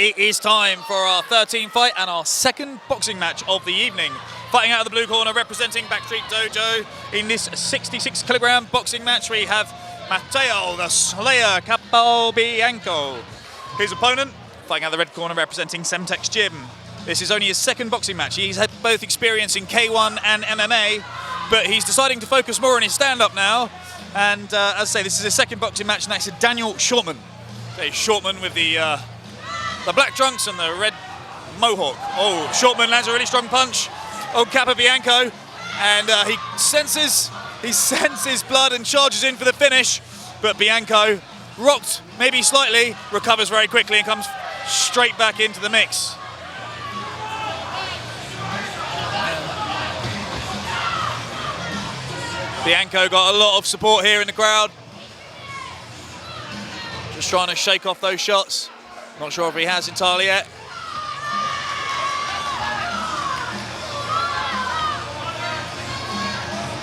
it is time for our 13th fight and our second boxing match of the evening. Fighting out of the blue corner, representing Backstreet Dojo in this 66-kilogram boxing match, we have Matteo, the Slayer Capobianco. His opponent, fighting out of the red corner, representing Semtex Gym. This is only his second boxing match. He's had both experience in K1 and MMA, but he's deciding to focus more on his stand-up now. And as I say, this is his second boxing match, and that's Daniel Shortman. Shortman with the black trunks and the red mohawk. Oh, Shortman lands a really strong punch on Capobianco, and he senses blood and charges in for the finish. But Bianco, rocked maybe slightly, recovers very quickly and comes straight back into the mix. Bianco got a lot of support here in the crowd. Just trying to shake off those shots. Not sure if he has entirely yet.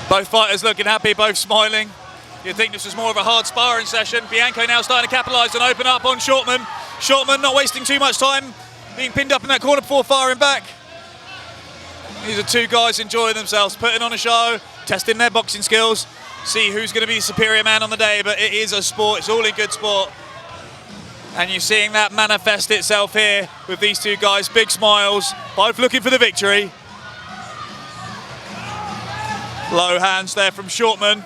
Both fighters looking happy, both smiling. You'd think this was more of a hard sparring session. Bianco now starting to capitalise and open up on Shortman. Shortman not wasting too much time, being pinned up in that corner before firing back. These are two guys enjoying themselves, putting on a show, testing their boxing skills, see who's going to be the superior man on the day, but it is a sport, it's all in good sport. And you're seeing that manifest itself here with these two guys, big smiles, both looking for the victory. Low hands there from Shortman.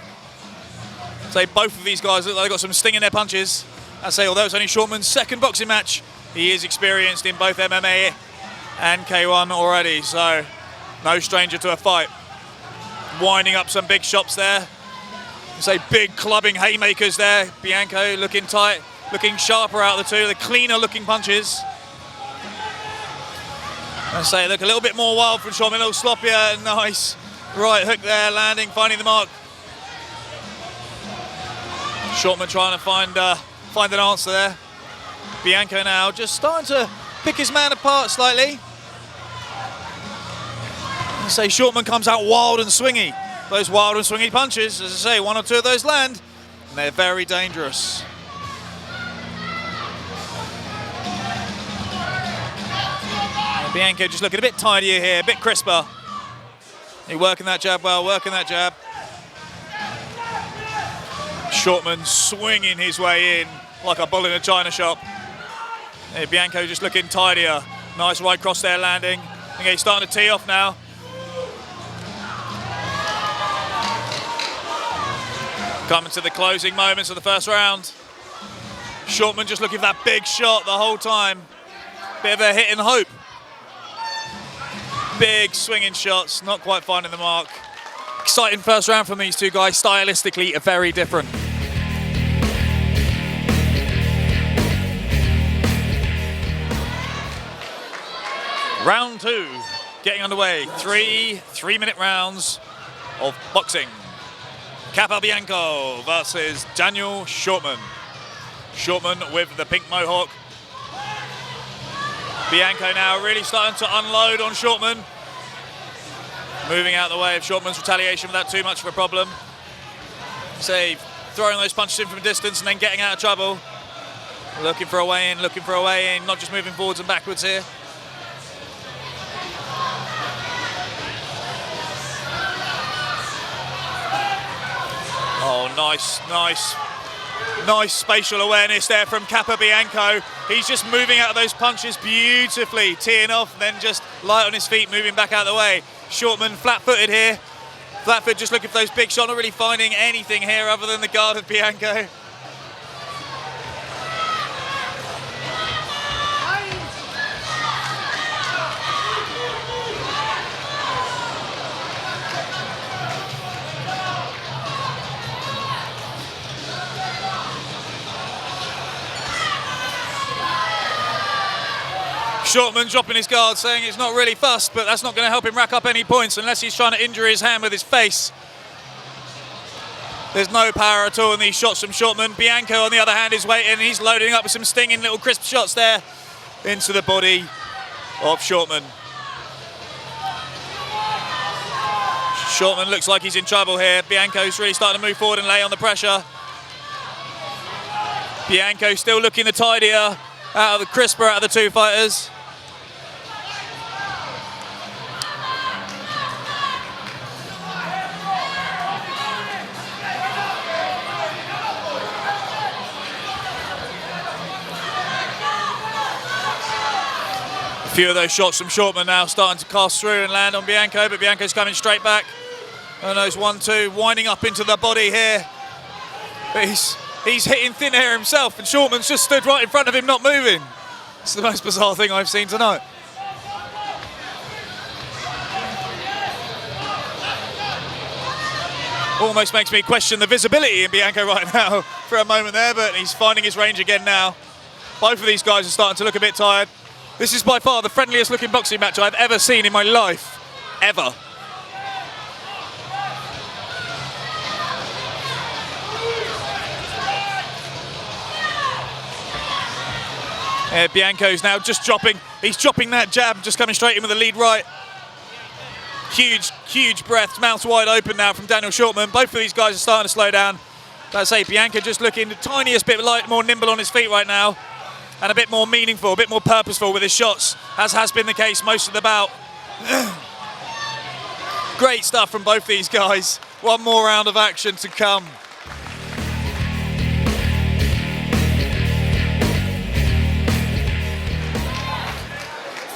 Say both of these guys look like they've got some sting in their punches. I say, although it's only Shortman's second boxing match, he is experienced in both MMA and K1 already, so no stranger to a fight. Winding up some big shots there. Say big clubbing haymakers there. Bianco looking tight, looking sharper out of the two, the cleaner looking punches. I say look a little bit more wild from Shortman, a little sloppier, nice. Right hook there, landing, finding the mark. Shortman trying to find an answer there. Bianco now just starting to pick his man apart slightly. I say Shortman comes out wild and swingy. Those wild and swingy punches, as I say, one or two of those land, and they're very dangerous. And Bianco just looking a bit tidier here, a bit crisper. He's working that jab well, working that jab. Shortman swinging his way in like a bull in a china shop. Hey, Bianco just looking tidier. Nice right cross there landing. Okay, he's starting to tee off now. Coming to the closing moments of the first round. Shortman just looking for that big shot the whole time. Bit of a hit and hope. Big swinging shots, not quite finding the mark. Exciting first round from these two guys, stylistically very different. Round two, getting underway. Three-minute rounds of boxing. Capobianco versus Daniel Shortman. Shortman with the pink mohawk. Bianco now really starting to unload on Shortman. Moving out of the way of Shortman's retaliation without too much of a problem. Say, throwing those punches in from a distance and then getting out of trouble. Looking for a way in, looking for a way in, not just moving forwards and backwards here. Oh, nice spatial awareness there from Capobianco. He's just moving out of those punches beautifully, teeing off, and then just light on his feet, moving back out of the way. Shortman flat-footed here. Flat-foot just looking for those big shots, not really finding anything here other than the guard of Bianco. Shortman dropping his guard, saying it's not really fussed, but that's not going to help him rack up any points unless he's trying to injure his hand with his face. There's no power at all in these shots from Shortman. Bianco, on the other hand, is waiting. He's loading up with some stinging little crisp shots there into the body of Shortman. Shortman looks like he's in trouble here. Bianco's really starting to move forward and lay on the pressure. Bianco still looking the tidier. out of the crisper out of the two fighters. A few of those shots from Shortman now starting to cast through and land on Bianco, but Bianco's coming straight back. And those 1-2 winding up into the body here. But he's hitting thin air himself, and Shortman's just stood right in front of him, not moving. It's the most bizarre thing I've seen tonight. Almost makes me question the visibility in Bianco right now for a moment there, but he's finding his range again now. Both of these guys are starting to look a bit tired. This is by far the friendliest looking boxing match I've ever seen in my life. Ever. Bianco's now just dropping. He's dropping that jab, just coming straight in with the lead right. Huge breaths, mouth wide open now from Daniel Shortman. Both of these guys are starting to slow down. Let's say Bianco just looking the tiniest bit more nimble on his feet right now, and a bit more meaningful, a bit more purposeful with his shots, as has been the case most of the bout. Great stuff from both these guys. One more round of action to come.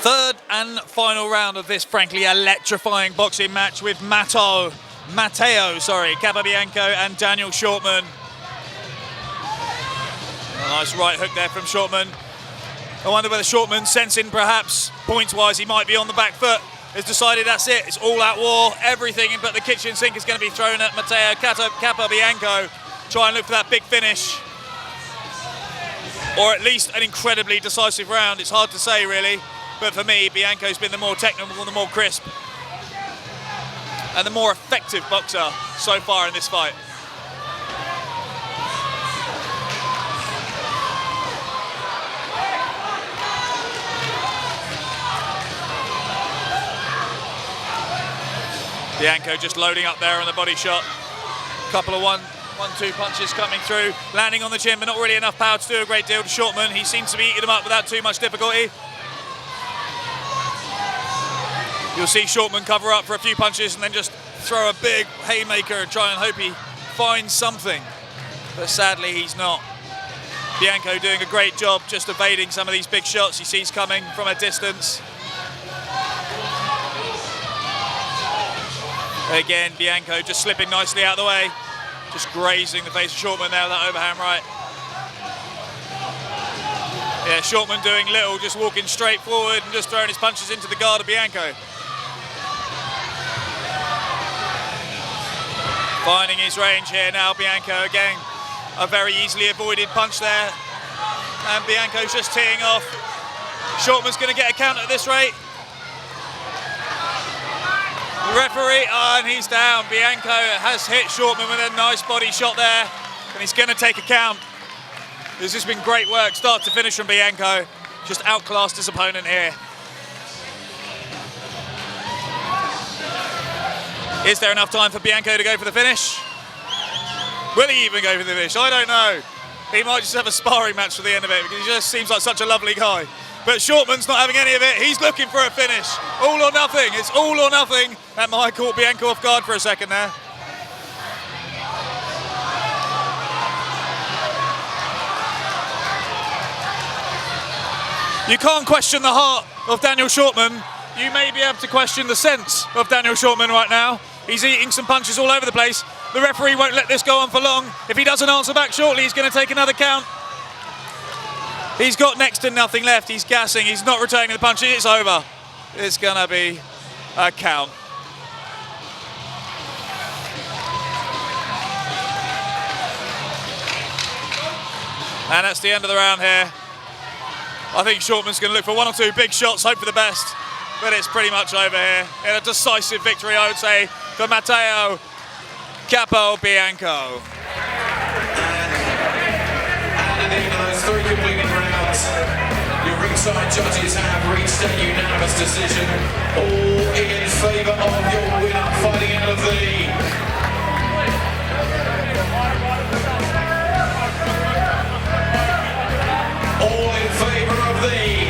Third and final round of this frankly electrifying boxing match with Matteo, Capobianco and Daniel Shortman. A nice right hook there from Shortman. I wonder whether Shortman, sensing perhaps points-wise he might be on the back foot, has decided that's it. It's all out war. Everything but the kitchen sink is going to be thrown at Matteo Capobianco. Try and look for that big finish. Or at least an incredibly decisive round. It's hard to say, really. But for me, Bianco's been the more technical, the more crisp, and the more effective boxer so far in this fight. Bianco just loading up there on the body shot. Couple of one-two punches coming through, landing on the chin, but not really enough power to do a great deal to Shortman. He seems to be eating them up without too much difficulty. You'll see Shortman cover up for a few punches and then just throw a big haymaker and try and hope he finds something. But sadly, he's not. Bianco doing a great job just evading some of these big shots he sees coming from a distance. Again, Bianco just slipping nicely out of the way. Just grazing the face of Shortman there with that overhand right. Yeah, Shortman doing little, just walking straight forward and just throwing his punches into the guard of Bianco. Finding his range here now, Bianco again. A very easily avoided punch there. And Bianco's just teeing off. Shortman's going to get a count at this rate. The referee, and he's down. Bianco has hit Shortman with a nice body shot there. And he's going to take a count. This has been great work, start to finish from Bianco. Just outclassed his opponent here. Is there enough time for Bianco to go for the finish? Will he even go for the finish? I don't know. He might just have a sparring match for the end of it because he just seems like such a lovely guy. But Shortman's not having any of it. He's looking for a finish. All or nothing. It's all or nothing. That might have caught Bianco off guard for a second there. You can't question the heart of Daniel Shortman. You may be able to question the sense of Daniel Shortman right now. He's eating some punches all over the place. The referee won't let this go on for long. If he doesn't answer back shortly, he's going to take another count. He's got next to nothing left. He's gassing. He's not returning the punches. It's over. It's going to be a count. And that's the end of the round here. I think Shortman's going to look for one or two big shots, hope for the best. But it's pretty much over here. In a decisive victory, I would say, for Matteo Capobianco. And in those three completed rounds, your ringside judges have reached a unanimous decision, all in favour of your winner, fighting out of the All in favour of the